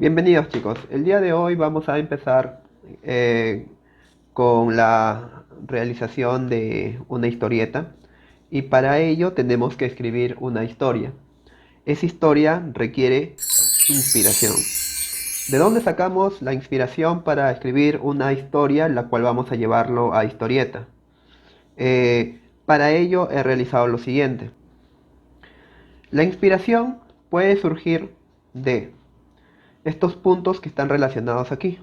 Bienvenidos chicos, el día de hoy vamos a empezar eh, con la realización de una historieta y para ello tenemos que escribir una historia. Esa historia requiere inspiración. ¿De dónde sacamos la inspiración para escribir una historia la cual vamos a llevarlo a historieta? Para ello he realizado lo siguiente. La inspiración puede surgir de estos puntos que están relacionados aquí.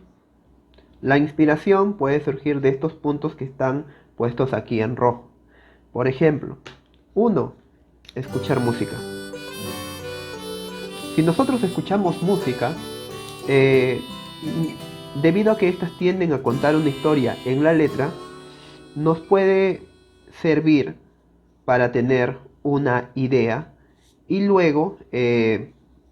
La inspiración puede surgir de estos puntos que están puestos aquí en rojo. Por ejemplo, uno, escuchar música. Si nosotros escuchamos música, eh, debido a que estas tienden a contar una historia en la letra, nos puede servir para tener una idea y luego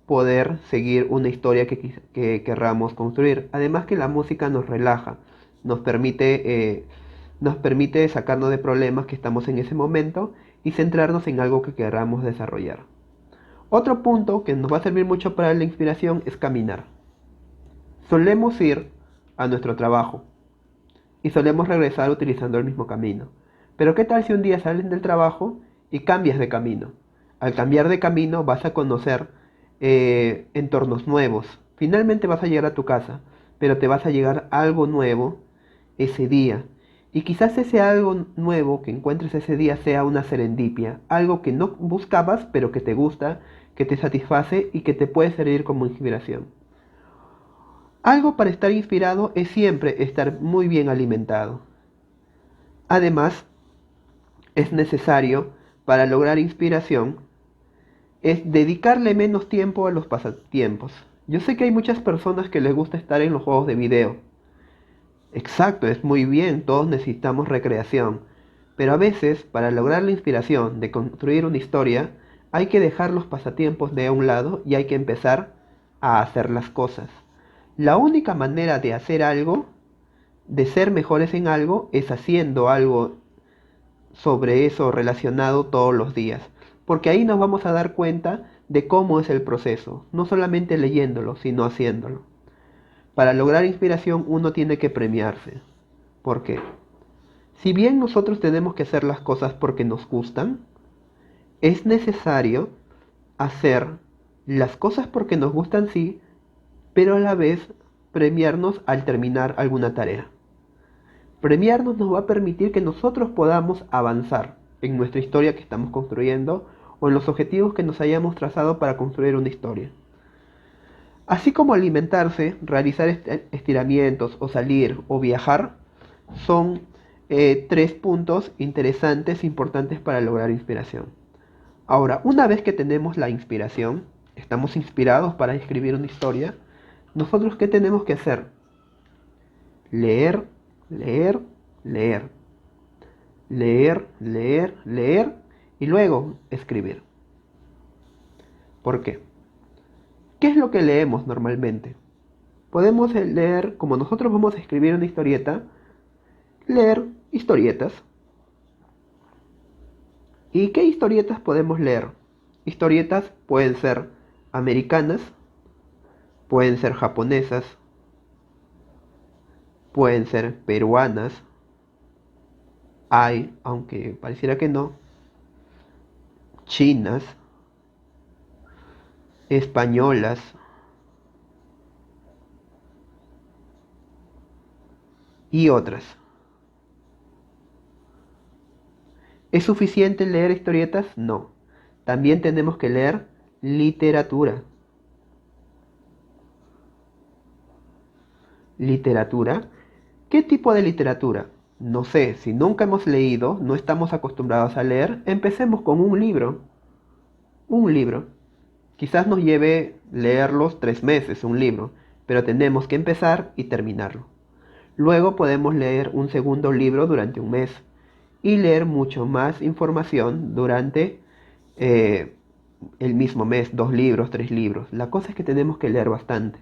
poder seguir una historia que querramos construir. Además que la música nos relaja, nos permite, nos permite sacarnos de problemas que estamos en ese momento y centrarnos en algo que queramos desarrollar. Otro punto que nos va a servir mucho para la inspiración es caminar. Solemos ir a nuestro trabajo y solemos regresar utilizando el mismo camino. Pero ¿qué tal si un día sales del trabajo y cambias de camino? Al cambiar de camino vas a conocer entornos nuevos. Finalmente vas a llegar a tu casa, pero te vas a llegar algo nuevo ese día. Y quizás ese algo nuevo que encuentres ese día sea una serendipia, algo que no buscabas, pero que te gusta, que te satisface y que te puede servir como inspiración. Algo para estar inspirado es siempre estar muy bien alimentado. Además, es necesario, para lograr inspiración, es dedicarle menos tiempo a los pasatiempos. Yo sé que hay muchas personas que les gusta estar en los juegos de video. Exacto, es muy bien, todos necesitamos recreación. Pero a veces, para lograr la inspiración de construir una historia, hay que dejar los pasatiempos de un lado y hay que empezar a hacer las cosas. La única manera de hacer algo, de ser mejores en algo, es haciendo algo sobre eso relacionado todos los días, porque ahí nos vamos a dar cuenta de cómo es el proceso, no solamente leyéndolo, sino haciéndolo. Para lograr inspiración uno tiene que premiarse. ¿Por qué? Si bien nosotros tenemos que hacer las cosas porque nos gustan, es necesario hacer las cosas porque nos gustan, sí, pero a la vez premiarnos al terminar alguna tarea. Premiarnos nos va a permitir que nosotros podamos avanzar en nuestra historia que estamos construyendo o en los objetivos que nos hayamos trazado para construir una historia. Así como alimentarse, realizar estiramientos o salir o viajar son tres puntos interesantes e importantes para lograr inspiración. Ahora, una vez que tenemos la inspiración, estamos inspirados para escribir una historia, nosotros ¿qué tenemos que hacer? Leer, leer, leer. Leer, leer, leer y luego escribir. ¿Por qué? ¿Qué es lo que leemos normalmente? Podemos leer, como nosotros vamos a escribir una historieta, leer historietas. ¿Y qué historietas podemos leer? Historietas pueden ser americanas, pueden ser japonesas, pueden ser peruanas, hay, aunque pareciera que no, chinas, españolas y otras. ¿Es suficiente leer historietas? No. También tenemos que leer literatura. ¿Literatura? ¿Qué tipo de literatura? No sé, si nunca hemos leído, no estamos acostumbrados a leer, empecemos con un libro. Un libro. Quizás nos lleve leerlos 3 meses, un libro, pero tenemos que empezar y terminarlo. Luego podemos leer un segundo libro durante un mes y leer mucho más información durante eh, el mismo mes, 2 libros, 3 libros. La cosa es que tenemos que leer bastante.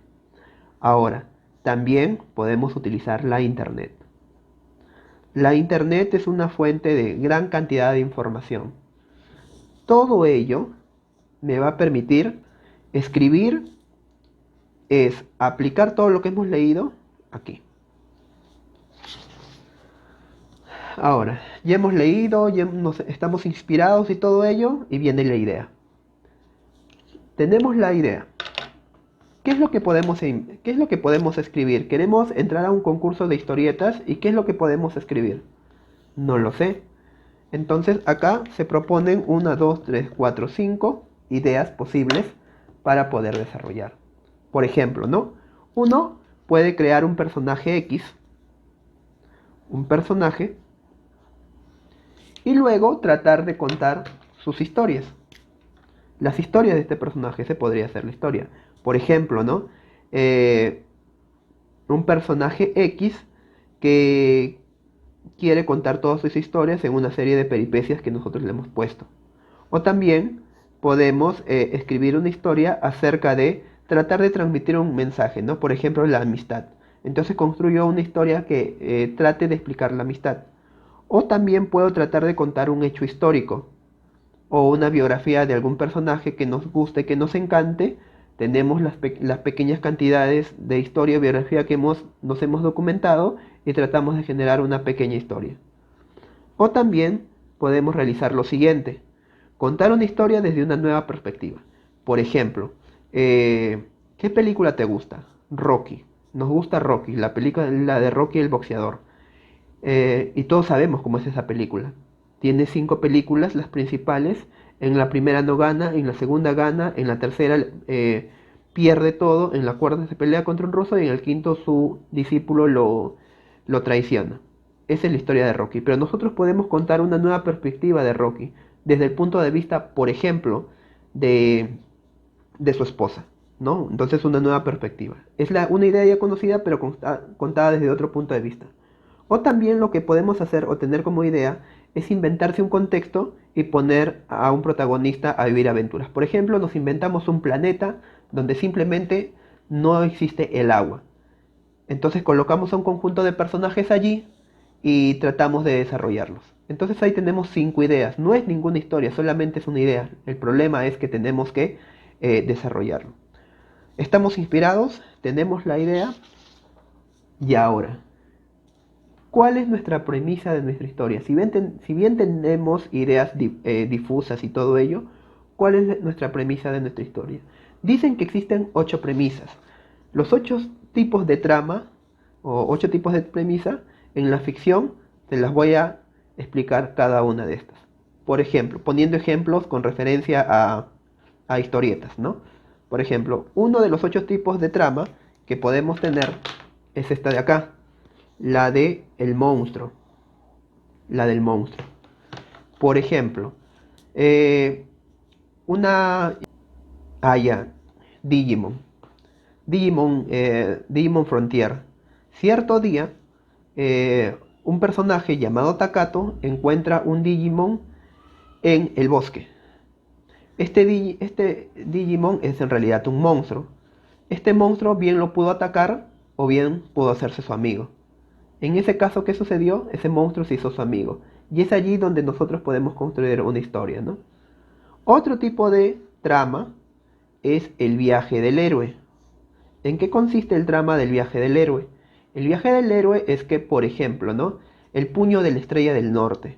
Ahora, también podemos utilizar la Internet. La Internet es una fuente de gran cantidad de información. Todo ello me va a permitir escribir es aplicar todo lo que hemos leído aquí. Ahora, ya hemos leído, estamos inspirados y todo ello, y viene la idea. Tenemos la idea. ¿Qué es lo que podemos escribir? Queremos entrar a un concurso de historietas y ¿qué es lo que podemos escribir? No lo sé. Entonces acá se proponen 1, 2, 3, 4, 5 ideas posibles para poder desarrollar. Por ejemplo, ¿no? Uno puede crear un personaje X, un personaje, y luego tratar de contar sus historias. Las historias de este personaje, se podría hacer la historia. Por ejemplo, ¿no? Un personaje X que quiere contar todas sus historias en una serie de peripecias que nosotros le hemos puesto. O también podemos escribir una historia acerca de tratar de transmitir un mensaje, ¿no? Por ejemplo, la amistad. Entonces construyo una historia que trate de explicar la amistad. O también puedo tratar de contar un hecho histórico o una biografía de algún personaje que nos guste, que nos encante. Tenemos las pequeñas cantidades de historia o biografía que nos hemos documentado y tratamos de generar una pequeña historia. O también podemos realizar lo siguiente: contar una historia desde una nueva perspectiva. Por ejemplo, ¿qué película te gusta? Rocky. Nos gusta Rocky, la película la de Rocky el boxeador. Y todos sabemos cómo es esa película. Tiene 5 películas, las principales. En la primera no gana, en la segunda gana, en la tercera pierde todo, en la cuarta se pelea contra un ruso y en el quinto su discípulo lo traiciona. Esa es la historia de Rocky. Pero nosotros podemos contar una nueva perspectiva de Rocky, desde el punto de vista, por ejemplo, de, de su esposa, ¿no? Entonces una nueva perspectiva. Es una idea ya conocida, pero contada desde otro punto de vista. O también lo que podemos hacer o tener como idea es inventarse un contexto y poner a un protagonista a vivir aventuras. Por ejemplo, nos inventamos un planeta donde simplemente no existe el agua. Entonces colocamos a un conjunto de personajes allí y tratamos de desarrollarlos. Entonces ahí tenemos 5 ideas. No es ninguna historia, solamente es una idea. El problema es que tenemos que desarrollarlo. Estamos inspirados, tenemos la idea y ahora, ¿cuál es nuestra premisa de nuestra historia? Si bien tenemos ideas difusas y todo ello, ¿cuál es nuestra premisa de nuestra historia? Dicen que existen 8 premisas. Los 8 tipos de trama o 8 tipos de premisa en la ficción te las voy a explicar cada una de estas. Por ejemplo, poniendo ejemplos con referencia a historietas, ¿no? Por ejemplo, uno de los 8 tipos de trama que podemos tener es esta de acá. La de el monstruo. La del monstruo. Por ejemplo, una... Ah, ya. Digimon. Digimon Frontier. Cierto día, un personaje llamado Takato encuentra un Digimon en el bosque. Este Digimon es en realidad un monstruo. Este monstruo bien lo pudo atacar o bien pudo hacerse su amigo. En ese caso, ¿qué sucedió? Ese monstruo se hizo su amigo. Y es allí donde nosotros podemos construir una historia, ¿no? Otro tipo de trama es el viaje del héroe. ¿En qué consiste el trama del viaje del héroe? El viaje del héroe es que, por ejemplo, ¿no? El puño de la estrella del norte.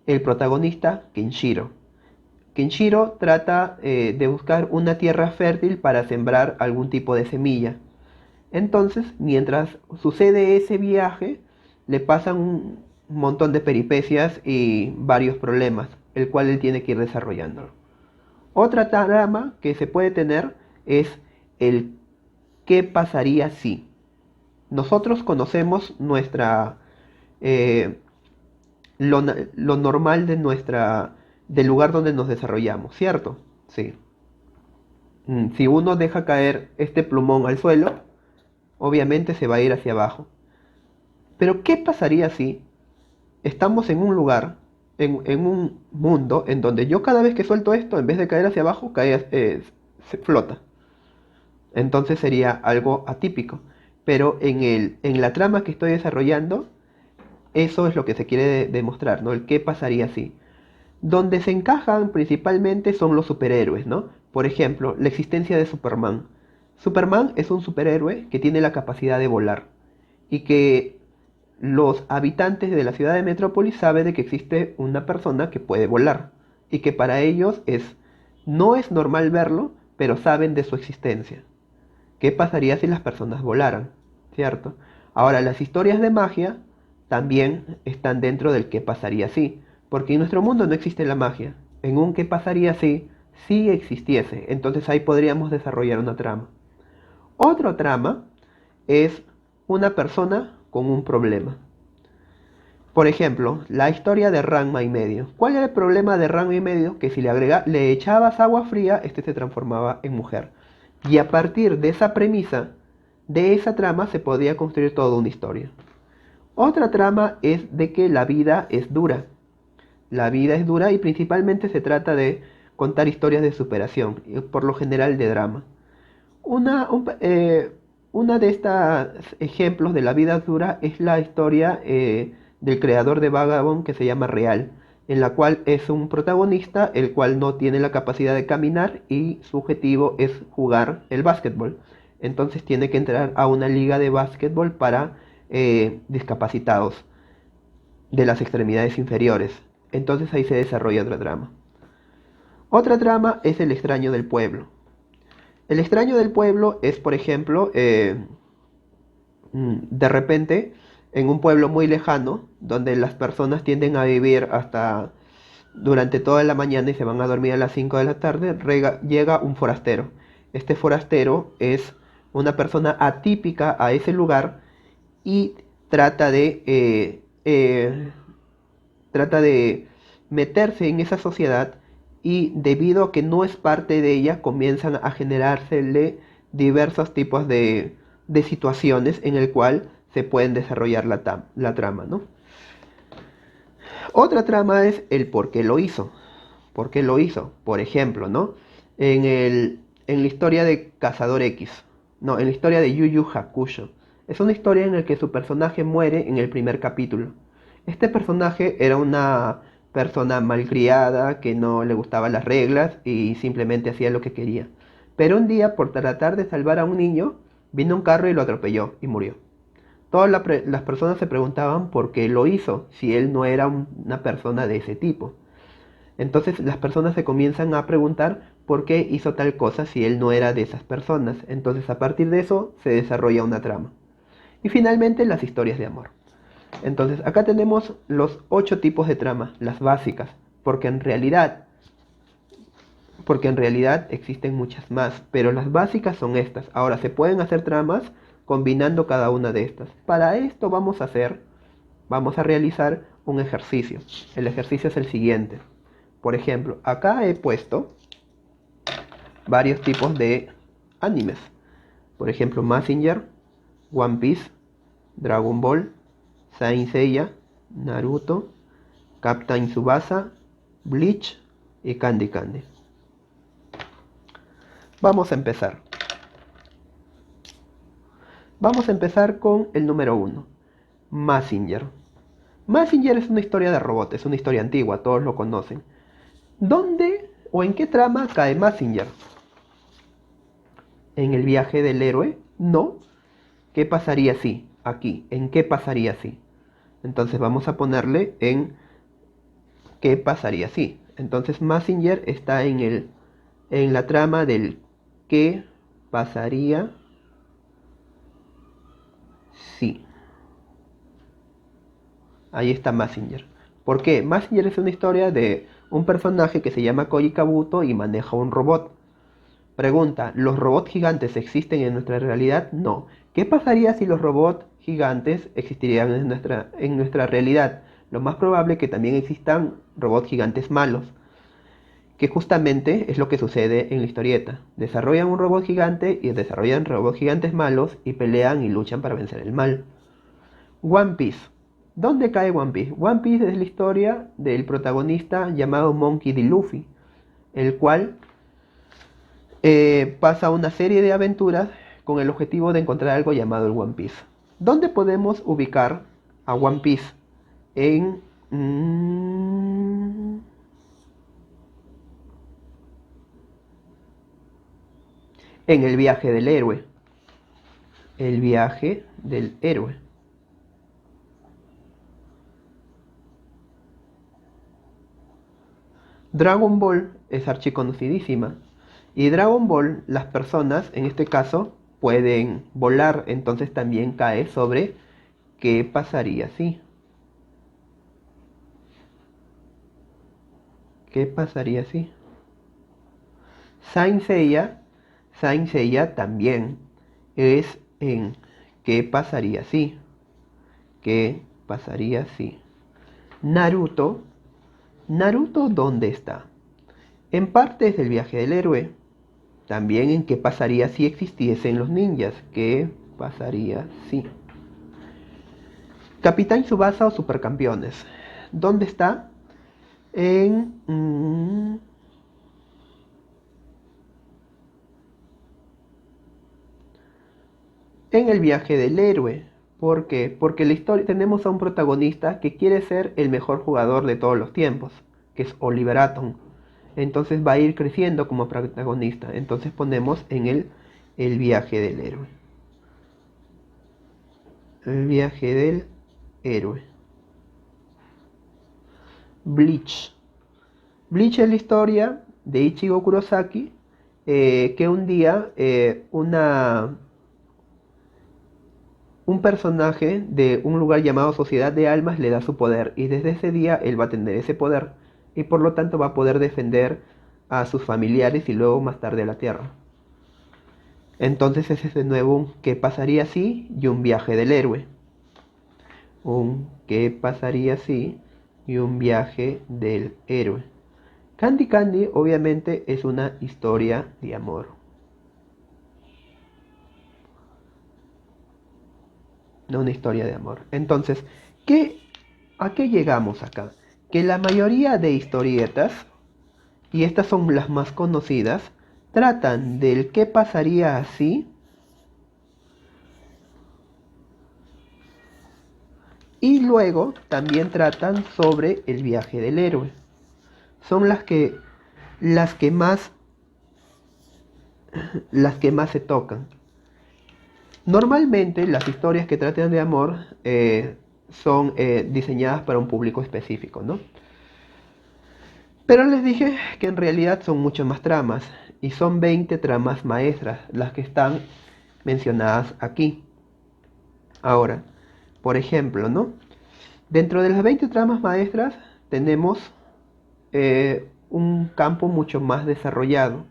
El protagonista, Kenshiro. Kenshiro trata de buscar una tierra fértil para sembrar algún tipo de semilla. Entonces, mientras sucede ese viaje, le pasan un montón de peripecias y varios problemas, el cual él tiene que ir desarrollando. Otra trama que se puede tener es el qué pasaría si. Nosotros conocemos eh, lo normal del lugar donde nos desarrollamos, ¿cierto? Sí. Si uno deja caer este plumón al suelo, obviamente se va a ir hacia abajo. Pero ¿qué pasaría si estamos en un lugar, en un mundo, en donde yo cada vez que suelto esto, en vez de caer hacia abajo, se flota? Entonces sería algo atípico. Pero en la trama que estoy desarrollando, eso es lo que se quiere demostrar, ¿no? El qué pasaría si. Donde se encajan principalmente son los superhéroes, ¿no? Por ejemplo, la existencia de Superman. Superman es un superhéroe que tiene la capacidad de volar y que los habitantes de la ciudad de Metrópolis saben de que existe una persona que puede volar y que para ellos no es normal verlo, pero saben de su existencia. ¿Qué pasaría si las personas volaran? ¿Cierto? Ahora, las historias de magia también están dentro del qué pasaría si, porque en nuestro mundo no existe la magia. En un qué pasaría si sí existiese, entonces ahí podríamos desarrollar una trama. Otro trama es una persona con un problema. Por ejemplo, la historia de Ranma y medio. ¿Cuál era el problema de Ranma y medio? Que si le echabas agua fría, este se transformaba en mujer. Y a partir de esa premisa, de esa trama, se podía construir toda una historia. Otra trama es de que la vida es dura. La vida es dura y principalmente se trata de contar historias de superación, por lo general de drama. Una de estos ejemplos de la vida dura es la historia del creador de Vagabond que se llama Real, en la cual es un protagonista el cual no tiene la capacidad de caminar y su objetivo es jugar el básquetbol. Entonces tiene que entrar a una liga de básquetbol para discapacitados de las extremidades inferiores. Entonces ahí se desarrolla otra trama. Otra trama es el extraño del pueblo. El extraño del pueblo es, por ejemplo, de repente, en un pueblo muy lejano, donde las personas tienden a vivir hasta durante toda la mañana y se van a dormir a las 5 de la tarde, llega un forastero. Este forastero es una persona atípica a ese lugar y trata trata de meterse en esa sociedad y debido a que no es parte de ella comienzan a generársele diversos tipos de situaciones en el cual se pueden desarrollar la trama, ¿no? Otra trama es el por qué lo hizo. ¿Por qué lo hizo? Por ejemplo, ¿no? En la historia de Cazador X, no, en la historia de Yu Yu Hakusho. Es una historia en la que su personaje muere en el primer capítulo. Este personaje era una persona malcriada que no le gustaban las reglas y simplemente hacía lo que quería. Pero un día, por tratar de salvar a un niño, vino un carro y lo atropelló y murió. Las personas se preguntaban por qué lo hizo, si él no era una persona de ese tipo. Entonces las personas se comienzan a preguntar por qué hizo tal cosa si él no era de esas personas. Entonces a partir de eso se desarrolla una trama. Y finalmente las historias de amor. Entonces acá tenemos los 8 tipos de trama, las básicas, porque en realidad existen muchas más, pero las básicas son estas. Ahora se pueden hacer tramas combinando cada una de estas. Para esto vamos a realizar un ejercicio. El ejercicio es el siguiente. Por ejemplo, acá he puesto varios tipos de animes. Por ejemplo, Mazinger, One Piece, Dragon Ball, Saint Seiya, Naruto, Captain Tsubasa, Bleach y Candy Candy. Vamos a empezar. Vamos a empezar con el número 1, Mazinger. Mazinger es una historia de robot, es una historia antigua, todos lo conocen. ¿Dónde o en qué trama cae Mazinger? ¿En el viaje del héroe? No. ¿Qué pasaría si? Aquí, ¿en qué pasaría si? Entonces vamos a ponerle en qué pasaría si. Entonces Mazinger está en la trama del qué pasaría si. Ahí está Mazinger. ¿Por qué? Mazinger es una historia de un personaje que se llama Koji Kabuto y maneja un robot. Pregunta, ¿los robots gigantes existen en nuestra realidad? No. ¿Qué pasaría si los robots gigantes existirían en nuestra realidad? Lo más probable es que también existan robots gigantes malos, que justamente es lo que sucede en la historieta. Desarrollan un robot gigante y desarrollan robots gigantes malos y pelean y luchan para vencer el mal. One Piece. ¿Dónde cae One Piece? One Piece es la historia del protagonista llamado Monkey D. Luffy, el cual pasa una serie de aventuras con el objetivo de encontrar algo llamado el One Piece. ¿Dónde podemos ubicar a One Piece? En, en el viaje del héroe. El viaje del héroe. Dragon Ball es archiconocidísima. Y Dragon Ball, las personas, en este caso, pueden volar. Entonces también cae sobre qué pasaría si. ¿Qué pasaría si? Saint Seiya también es en ¿qué pasaría si? ¿Qué pasaría si? Naruto, Naruto ¿dónde está? En parte es del viaje del héroe, también en qué pasaría si existiesen los ninjas, ¿qué pasaría si? Capitán Tsubasa o Supercampeones, ¿dónde está? En en el viaje del héroe. ¿Por qué? Porque la historia tenemos a un protagonista que quiere ser el mejor jugador de todos los tiempos, que es Oliver Atom. Entonces va a ir creciendo como protagonista. Entonces ponemos en el viaje del héroe. El viaje del héroe. Bleach. Bleach es la historia de Ichigo Kurosaki, que un día un personaje de un lugar llamado Sociedad de Almas le da su poder y desde ese día él va a tener ese poder y por lo tanto va a poder defender a sus familiares y luego más tarde a la Tierra. Entonces ese es de nuevo un ¿qué pasaría si? Y un viaje del héroe. Un ¿qué pasaría si? Y un viaje del héroe. Candy Candy obviamente es una historia de amor. No una historia de amor. Entonces, ¿a qué llegamos acá? Que la mayoría de historietas, y estas son las más conocidas, tratan del qué pasaría así y luego también tratan sobre el viaje del héroe. Son las que más se tocan. Normalmente las historias que tratan de amor son diseñadas para un público específico, ¿no? Pero les dije que en realidad son muchas más tramas y son 20 tramas maestras las que están mencionadas aquí. Ahora, por ejemplo, ¿no? Dentro de las 20 tramas maestras tenemos un campo mucho más desarrollado.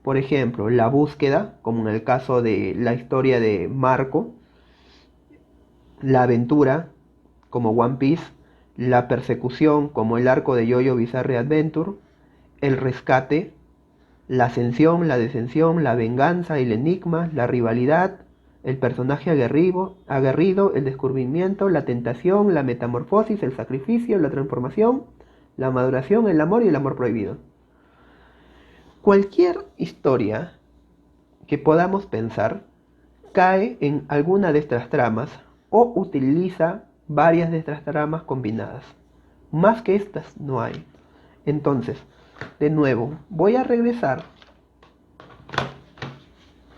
Por ejemplo, la búsqueda, como en el caso de la historia de Marco, la aventura, como One Piece, la persecución, como el arco de JoJo Bizarre Adventure, el rescate, la ascensión, la descensión, la venganza, el enigma, la rivalidad, el personaje aguerrido, el descubrimiento, la tentación, la metamorfosis, el sacrificio, la transformación, la maduración, el amor y el amor prohibido. Cualquier historia que podamos pensar cae en alguna de estas tramas o utiliza varias de estas tramas combinadas. Más que estas no hay. Entonces, de nuevo, voy a regresar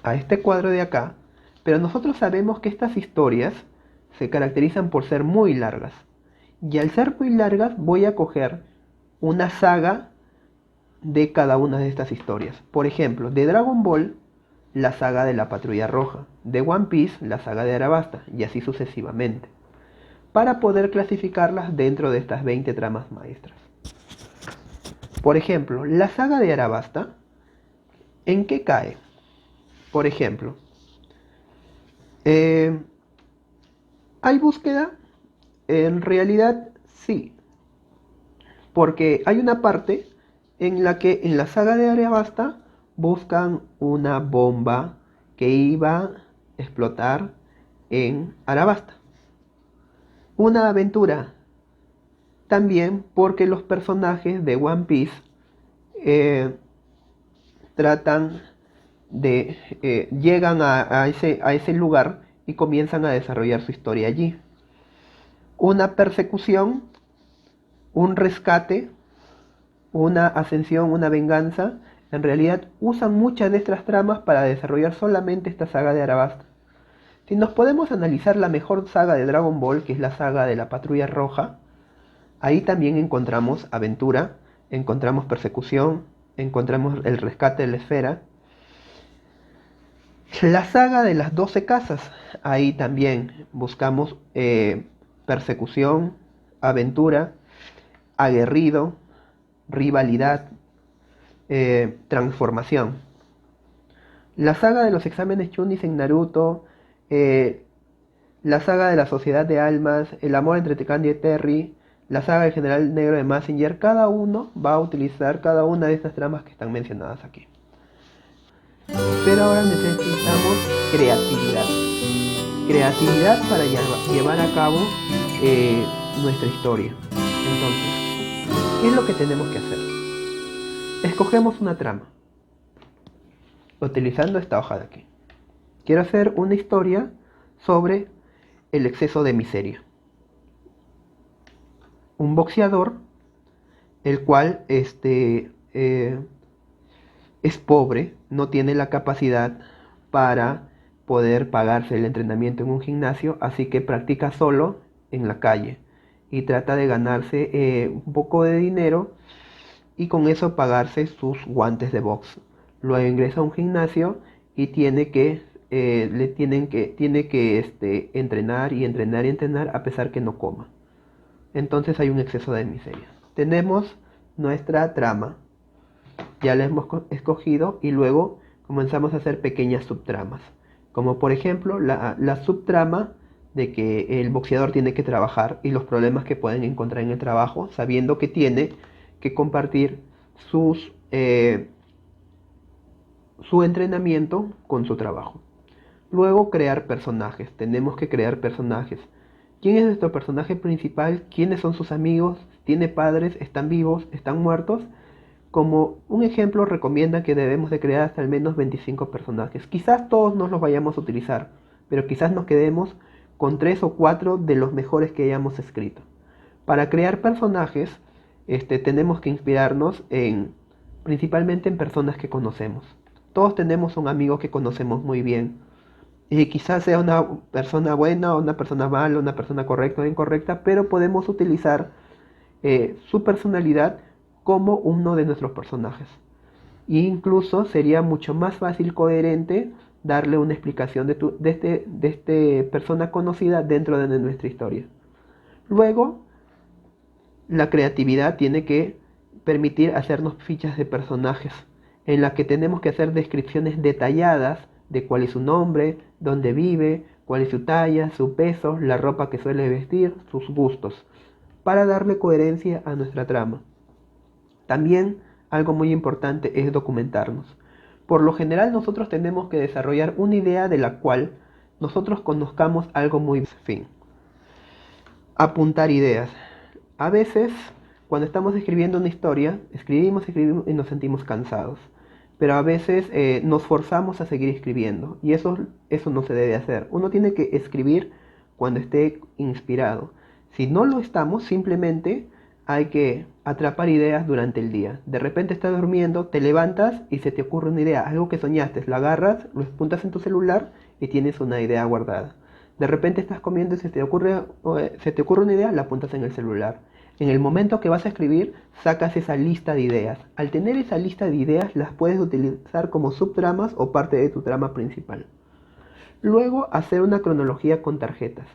a este cuadro de acá, pero nosotros sabemos que estas historias se caracterizan por ser muy largas. Y al ser muy largas voy a coger una saga de cada una de estas historias. Por ejemplo, de Dragon Ball, la saga de la Patrulla Roja. De One Piece, la saga de Arabasta. Y así sucesivamente. Para poder clasificarlas dentro de estas 20 tramas maestras. Por ejemplo, la saga de Arabasta, ¿en qué cae? Por ejemplo, ¿hay búsqueda? En realidad sí, porque hay una parte en la que en la saga de Arabasta buscan una bomba que iba a explotar en Arabasta. Una aventura también porque los personajes de One Piece llegan a ese lugar y comienzan a desarrollar su historia allí. Una persecución, un rescate, una ascensión, una venganza En realidad usan muchas de estas tramas para desarrollar solamente esta saga de Arabasta. Si nos podemos analizar la mejor saga de Dragon Ball, que es la saga de la Patrulla Roja, ahí también encontramos aventura, encontramos persecución, encontramos el rescate de la esfera. La saga de las 12 casas, ahí también buscamos persecución, aventura, aguerrido, rivalidad, transformación. La saga de los exámenes Chunin en Naruto, eh, la saga de la Sociedad de Almas, el amor entre Tekandi y Terry, la saga del General Negro de Mazinger, cada uno va a utilizar cada una de estas tramas que están mencionadas aquí. Pero ahora necesitamos creatividad. Creatividad para llevar a cabo nuestra historia. Entonces, ¿qué es lo que tenemos que hacer? Escogemos una trama, utilizando esta hoja de aquí. Quiero hacer una historia sobre el exceso de miseria. Un boxeador, el cual es pobre, no tiene la capacidad para poder pagarse el entrenamiento en un gimnasio, así que practica solo en la calle y trata de ganarse un poco de dinero y con eso pagarse sus guantes de box. Luego ingresa a un gimnasio y tiene que entrenar y entrenar y entrenar a pesar que no coma. Entonces hay un exceso de miseria. Tenemos nuestra trama, ya la hemos escogido y luego comenzamos a hacer pequeñas subtramas. Como por ejemplo la subtrama de que el boxeador tiene que trabajar y los problemas que pueden encontrar en el trabajo, sabiendo que tiene que compartir su entrenamiento con su trabajo. Luego crear personajes. Tenemos que crear personajes. ¿Quién es nuestro personaje principal? ¿Quiénes son sus amigos? ¿Tiene padres? ¿Están vivos? ¿Están muertos? Como un ejemplo recomienda que debemos de crear hasta al menos 25 personajes. Quizás todos no los vayamos a utilizar, pero quizás nos quedemos con 3 o 4 de los mejores que hayamos escrito. Para crear personajes, tenemos que inspirarnos principalmente en personas que conocemos. Todos tenemos un amigo que conocemos muy bien. Y quizás sea una persona buena o una persona mala, una persona correcta o incorrecta, pero podemos utilizar su personalidad como uno de nuestros personajes. E incluso sería mucho más fácil y coherente darle una explicación de esta persona conocida dentro de nuestra historia. Luego, la creatividad tiene que permitir hacernos fichas de personajes en las que tenemos que hacer descripciones detalladas de cuál es su nombre, dónde vive, cuál es su talla, su peso, la ropa que suele vestir, sus gustos, para darle coherencia a nuestra trama. También algo muy importante es documentarnos. Por lo general nosotros tenemos que desarrollar una idea de la cual nosotros conozcamos algo muy fin. Apuntar ideas. A veces, cuando estamos escribiendo una historia, escribimos y nos sentimos cansados. Pero a veces nos forzamos a seguir escribiendo y eso no se debe hacer. Uno tiene que escribir cuando esté inspirado. Si no lo estamos, simplemente hay que atrapar ideas durante el día. De repente estás durmiendo, te levantas y se te ocurre una idea, algo que soñaste, la agarras, lo apuntas en tu celular y tienes una idea guardada. De repente estás comiendo y se te ocurre una idea, la apuntas en el celular. En el momento que vas a escribir, sacas esa lista de ideas. Al tener esa lista de ideas, las puedes utilizar como subtramas o parte de tu trama principal. Luego, hacer una cronología con tarjetas.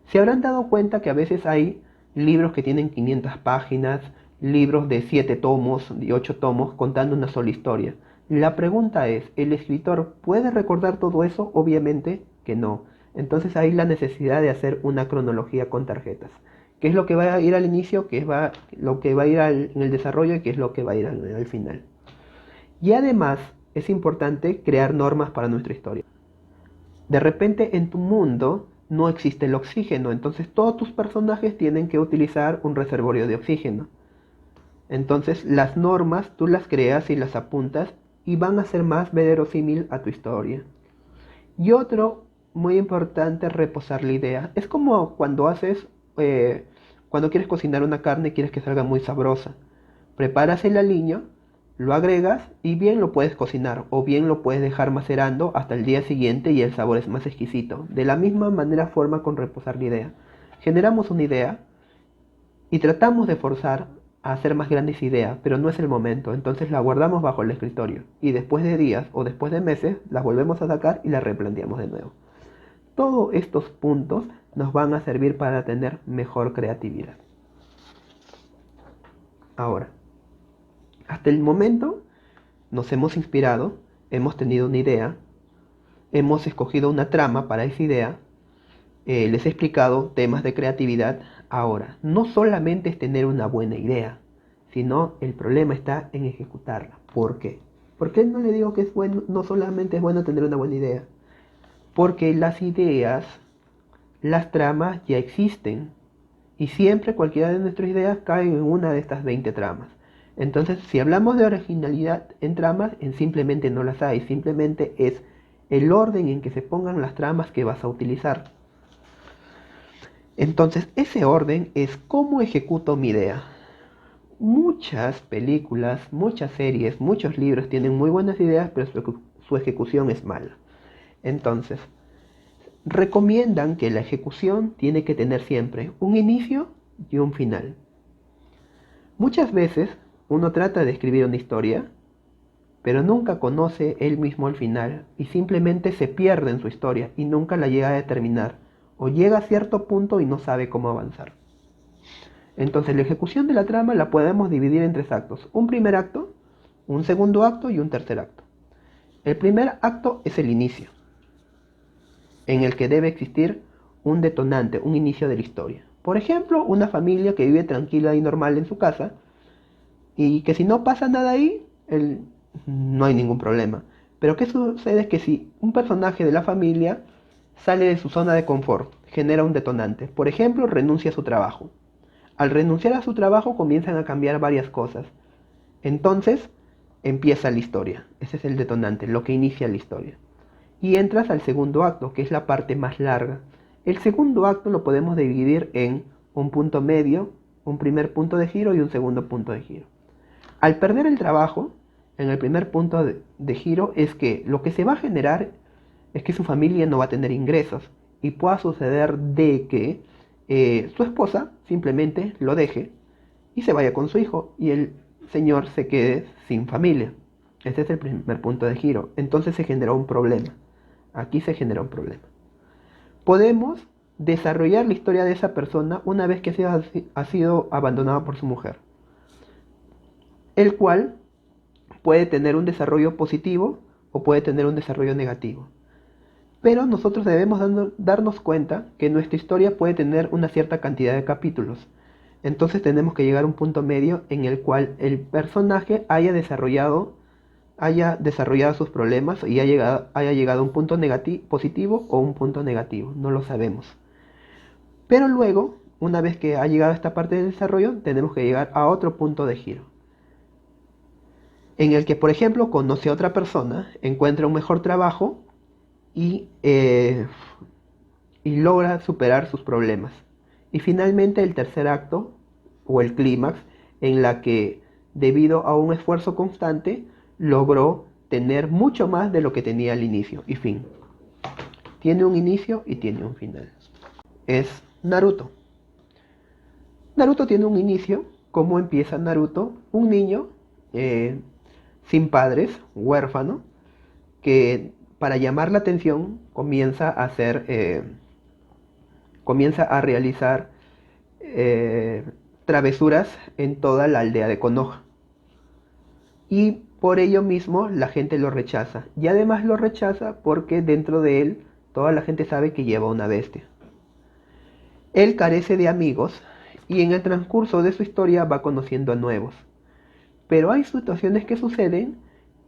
Se habrán dado cuenta que a veces hay libros que tienen 500 páginas, libros de 7 tomos, de 8 tomos, contando una sola historia. La pregunta es, ¿el escritor puede recordar todo eso? Obviamente que no. Entonces hay la necesidad de hacer una cronología con tarjetas. ¿Qué es lo que va a ir al inicio? ¿Qué es lo que va a ir en el desarrollo? ¿Y qué es lo que va a ir al final? Y además es importante crear normas para nuestra historia. De repente en tu mundo no existe el oxígeno, entonces todos tus personajes tienen que utilizar un reservorio de oxígeno. Entonces las normas tú las creas y las apuntas y van a ser más verosímil a tu historia. Y otro muy importante, reposar la idea. Es como cuando cuando quieres cocinar una carne y quieres que salga muy sabrosa. Preparas el aliño, lo agregas y bien lo puedes cocinar o bien lo puedes dejar macerando hasta el día siguiente y el sabor es más exquisito. De la misma manera forma con reposar la idea. Generamos una idea y tratamos de forzar a hacer más grande esa idea, pero no es el momento, entonces la guardamos bajo el escritorio y después de días o después de meses la volvemos a sacar y la replanteamos de nuevo. Todos estos puntos nos van a servir para tener mejor creatividad. Ahora, hasta el momento nos hemos inspirado, hemos tenido una idea, hemos escogido una trama para esa idea, les he explicado temas de creatividad. Ahora, no solamente es tener una buena idea, sino el problema está en ejecutarla. ¿Por qué? ¿Por qué no le digo que es bueno, no solamente es bueno tener una buena idea? Porque las ideas, las tramas ya existen. Y siempre cualquiera de nuestras ideas cae en una de estas 20 tramas. Entonces, si hablamos de originalidad en tramas, simplemente no las hay. Simplemente es el orden en que se pongan las tramas que vas a utilizar. Entonces, ese orden es cómo ejecuto mi idea. Muchas películas, muchas series, muchos libros tienen muy buenas ideas, pero su ejecución es mala. Entonces, recomiendan que la ejecución tiene que tener siempre un inicio y un final. Muchas veces uno trata de escribir una historia, pero nunca conoce él mismo el final y simplemente se pierde en su historia y nunca la llega a terminar o llega a cierto punto y no sabe cómo avanzar. Entonces la ejecución de la trama la podemos dividir en 3 actos: un primer acto, un segundo acto y un tercer acto. El primer acto es el inicio, en el que debe existir un detonante, un inicio de la historia. Por ejemplo, una familia que vive tranquila y normal en su casa y que si no pasa nada ahí, no hay ningún problema. Pero ¿qué sucede? Que si un personaje de la familia sale de su zona de confort, genera un detonante. Por ejemplo, renuncia a su trabajo. Al renunciar a su trabajo comienzan a cambiar varias cosas. Entonces empieza la historia. Ese es el detonante, lo que inicia la historia. Y entras al segundo acto, que es la parte más larga. El segundo acto lo podemos dividir en un punto medio, un primer punto de giro y un segundo punto de giro. Al perder el trabajo, en el primer punto de giro es que lo que se va a generar es que su familia no va a tener ingresos y pueda suceder de que su esposa simplemente lo deje y se vaya con su hijo y el señor se quede sin familia. Ese es el primer punto de giro. Entonces se generó un problema. Aquí se genera un problema. Podemos desarrollar la historia de esa persona una vez que ha sido abandonada por su mujer, el cual puede tener un desarrollo positivo o puede tener un desarrollo negativo. Pero nosotros debemos darnos cuenta que nuestra historia puede tener una cierta cantidad de capítulos. Entonces tenemos que llegar a un punto medio en el cual el personaje haya desarrollado sus problemas y haya llegado a un punto positivo o un punto negativo. No lo sabemos. Pero luego, una vez que ha llegado a esta parte del desarrollo, tenemos que llegar a otro punto de giro, en el que, por ejemplo, conoce a otra persona, encuentra un mejor trabajo y logra superar sus problemas. Y finalmente el tercer acto, o el clímax, en la que, debido a un esfuerzo constante, logró tener mucho más de lo que tenía al inicio. Y fin. Tiene un inicio y tiene un final. Es Naruto. Naruto tiene un inicio. ¿Cómo empieza Naruto? Un niño sin padres, huérfano, que para llamar la atención comienza a realizar travesuras en toda la aldea de Konoha. Y por ello mismo la gente lo rechaza. Y además lo rechaza porque dentro de él toda la gente sabe que lleva una bestia. Él carece de amigos y en el transcurso de su historia va conociendo a nuevos. Pero hay situaciones que suceden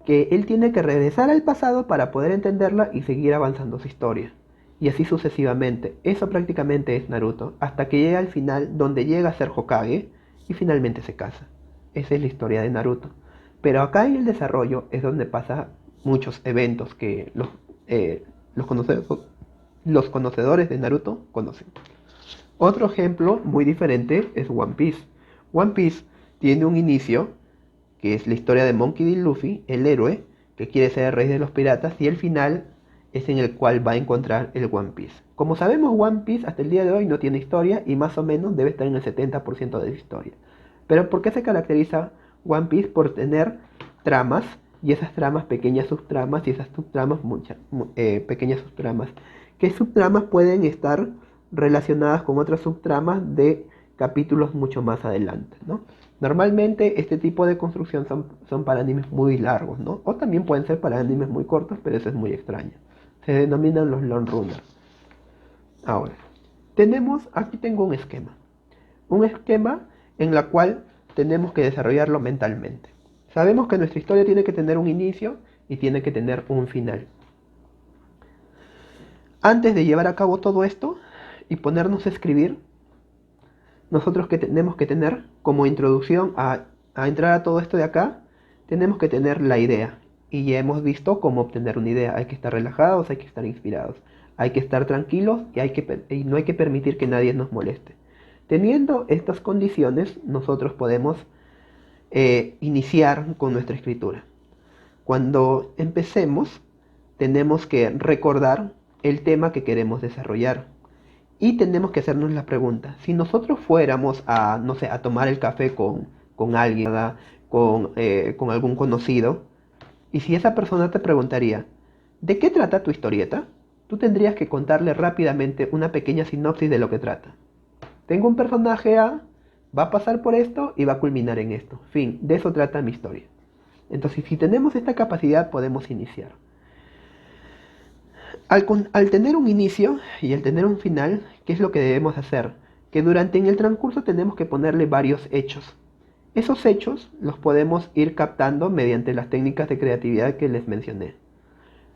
que él tiene que regresar al pasado para poder entenderla y seguir avanzando su historia. Y así sucesivamente. Eso prácticamente es Naruto, hasta que llega al final donde llega a ser Hokage y finalmente se casa. Esa es la historia de Naruto. Pero acá en el desarrollo es donde pasa muchos eventos que los conocedores de Naruto conocen. Otro ejemplo muy diferente es One Piece. One Piece tiene un inicio que es la historia de Monkey D. Luffy, el héroe que quiere ser el rey de los piratas, y el final es en el cual va a encontrar el One Piece. Como sabemos, One Piece hasta el día de hoy no tiene historia y más o menos debe estar en el 70% de la historia. Pero ¿por qué se caracteriza One Piece? Por tener tramas, y esas tramas pequeñas subtramas, y esas subtramas muchas pequeñas subtramas. ¿Qué subtramas pueden estar relacionadas con otras subtramas de capítulos mucho más adelante, ¿no? Normalmente este tipo de construcción son para animes muy largos, ¿no? O también pueden ser para animes muy cortos, pero eso es muy extraño. Se denominan los long runners. Ahora, aquí tengo un esquema. Un esquema en la cual tenemos que desarrollarlo mentalmente. Sabemos que nuestra historia tiene que tener un inicio y tiene que tener un final. Antes de llevar a cabo todo esto y ponernos a escribir, nosotros que tenemos que tener como introducción a entrar a todo esto de acá, tenemos que tener la idea. Y ya hemos visto cómo obtener una idea. Hay que estar relajados, hay que estar inspirados, hay que estar tranquilos y no hay que permitir que nadie nos moleste. Teniendo estas condiciones, nosotros podemos iniciar con nuestra escritura. Cuando empecemos, tenemos que recordar el tema que queremos desarrollar. Y tenemos que hacernos la pregunta, si nosotros fuéramos a, no sé, a tomar el café con alguien, ¿verdad? Con algún conocido, y si esa persona te preguntaría, ¿de qué trata tu historieta? Tú tendrías que contarle rápidamente una pequeña sinopsis de lo que trata. Tengo un personaje A, va a pasar por esto y va a culminar en esto. Fin, de eso trata mi historia. Entonces, si tenemos esta capacidad, podemos iniciar. Al tener un inicio y al tener un final, ¿qué es lo que debemos hacer? Que durante en el transcurso tenemos que ponerle varios hechos. Esos hechos los podemos ir captando mediante las técnicas de creatividad que les mencioné.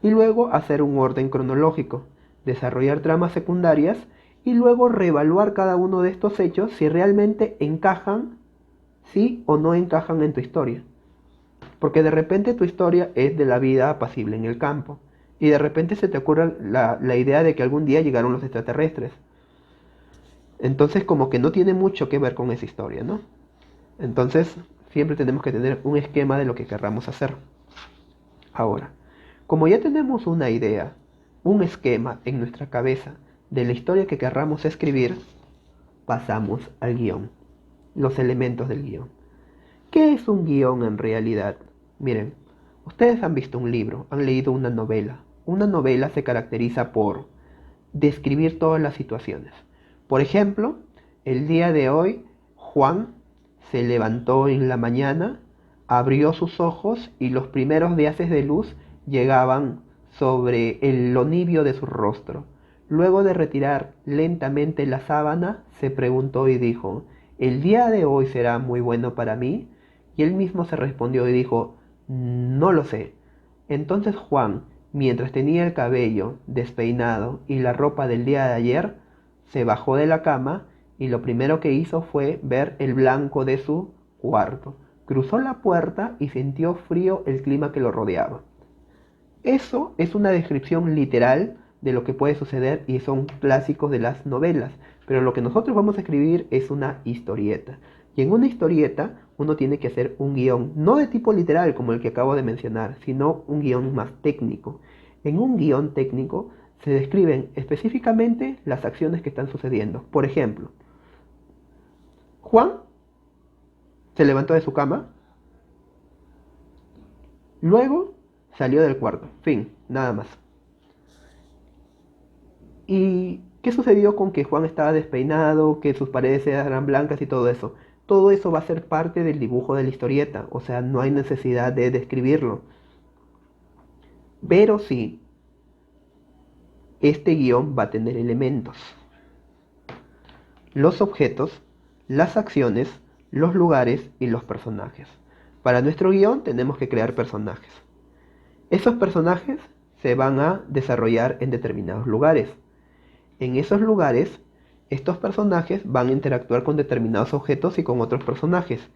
Y luego hacer un orden cronológico, desarrollar tramas secundarias y luego reevaluar cada uno de estos hechos si realmente encajan, sí o no encajan en tu historia. Porque de repente tu historia es de la vida apacible en el campo. Y de repente se te ocurre la idea de que algún día llegaron los extraterrestres. Entonces como que no tiene mucho que ver con esa historia, ¿no? Entonces siempre tenemos que tener un esquema de lo que querramos hacer. Ahora, como ya tenemos una idea, un esquema en nuestra cabeza de la historia que querramos escribir, pasamos al guión, los elementos del guión. ¿Qué es un guión en realidad? Miren, ustedes han visto un libro, han leído una novela. Una novela se caracteriza por describir todas las situaciones. Por ejemplo, el día de hoy, Juan se levantó en la mañana, abrió sus ojos y los primeros haces de luz llegaban sobre lo nibio de su rostro. Luego de retirar lentamente la sábana, se preguntó y dijo, ¿el día de hoy será muy bueno para mí? Y él mismo se respondió y dijo, no lo sé. Entonces Juan, mientras tenía el cabello despeinado y la ropa del día de ayer, se bajó de la cama y lo primero que hizo fue ver el blanco de su cuarto. Cruzó la puerta y sintió frío el clima que lo rodeaba. Eso es una descripción literal de lo que puede suceder y son clásicos de las novelas. Pero lo que nosotros vamos a escribir es una historieta. Y en una historieta uno tiene que hacer un guión, no de tipo literal como el que acabo de mencionar, sino un guión más técnico. En un guión técnico se describen específicamente las acciones que están sucediendo. Por ejemplo, Juan se levantó de su cama, luego salió del cuarto, fin, nada más. ¿Y qué sucedió con que Juan estaba despeinado, que sus paredes eran blancas y todo eso? Todo eso va a ser parte del dibujo de la historieta, o sea, no hay necesidad de describirlo. Pero sí, este guión va a tener elementos. Los objetos, las acciones, los lugares y los personajes. Para nuestro guión tenemos que crear personajes. Esos personajes se van a desarrollar en determinados lugares. En esos lugares, estos personajes van a interactuar con determinados objetos y con otros personajes.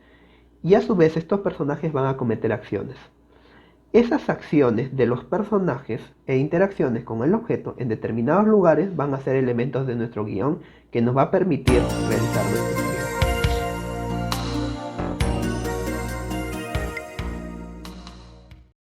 Y a su vez estos personajes van a cometer acciones. Esas acciones de los personajes e interacciones con el objeto en determinados lugares van a ser elementos de nuestro guión que nos va a permitir realizar nuestro guión.